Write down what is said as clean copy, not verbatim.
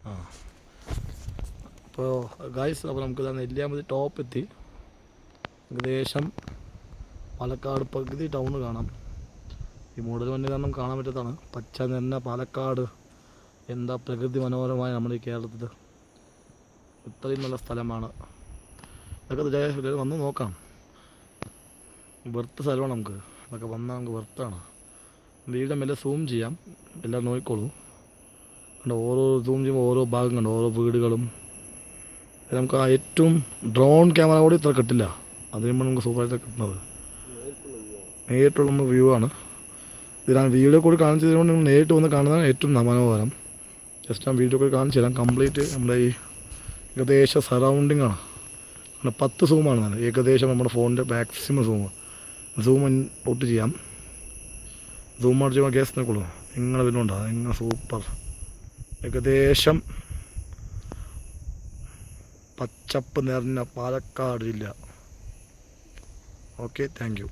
ആ അപ്പോൾ ഗായ്സ്, അപ്പോൾ നമുക്ക് നെല്ലിയാമ്പതി ടോപ്പ് എത്തി. ഏകദേശം പാലക്കാട് പകുതി ടൗണ് കാണാം. ഈ മൂടൽ മഞ്ഞ് കാരണം കാണാൻ പറ്റാത്തതാണ്. പച്ച നിറഞ്ഞ പാലക്കാട്, എന്താ പ്രകൃതി മനോഹരമായ നമ്മുടെ ഈ കേരളത്തിൽ ഇത്രയും നല്ല സ്ഥലമാണ്. ഇതൊക്കെ വന്ന് നോക്കാം. വെറുത്ത സ്ഥലമാണ് നമുക്ക്. അതൊക്കെ വന്നാൽ നമുക്ക് വെറുത്താണ്. വീടിൻ്റെ മേലെ സൂം ചെയ്യാം, എല്ലാം നോക്കിക്കോളൂ. കണ്ടോ, ഓരോ സൂം ചെയ്യുമ്പോൾ ഓരോ ഭാഗം കണ്ടോ, ഓരോ വീടുകളും. നമുക്ക് ആ ഏറ്റവും ഡ്രോൺ ക്യാമറ കൂടി ഇത്ര കിട്ടില്ല. അത് കഴിയുമ്പോൾ നമുക്ക് സൂപ്പറായിട്ട് കിട്ടുന്നത് നേരിട്ടുള്ള നമുക്ക് വ്യൂ ആണ്. ഇതിലാണ് വീഡിയോ കൂടി കാണിച്ചു തരുമ്പോൾ നിങ്ങൾ നേരിട്ട് വന്ന് കാണുന്നതാണ് ഏറ്റവും മനോഹരം. ജസ്റ്റ് ഞാൻ വീഡിയോ കൂടി കാണിച്ചു തരാം. കംപ്ലീറ്റ് നമ്മുടെ ഈ ഏകദേശം സറൗണ്ടിങ് ആണ്. 10 സൂമാണ് ഞാൻ ഏകദേശം നമ്മുടെ ഫോണിൻ്റെ മാക്സിമം സൂം ഔട്ട് ചെയ്യാം. സൂം ഔട്ട് ചെയ്യുമ്പോൾ ഗ്യാസ് നോക്കുള്ളൂ. ഇങ്ങനെ വരുന്നുണ്ടോ, ഇങ്ങനെ സൂപ്പർ. ഏകദേശം പച്ചപ്പ് നിറഞ്ഞ പാലക്കാട് ജില്ല. Okay, thank you.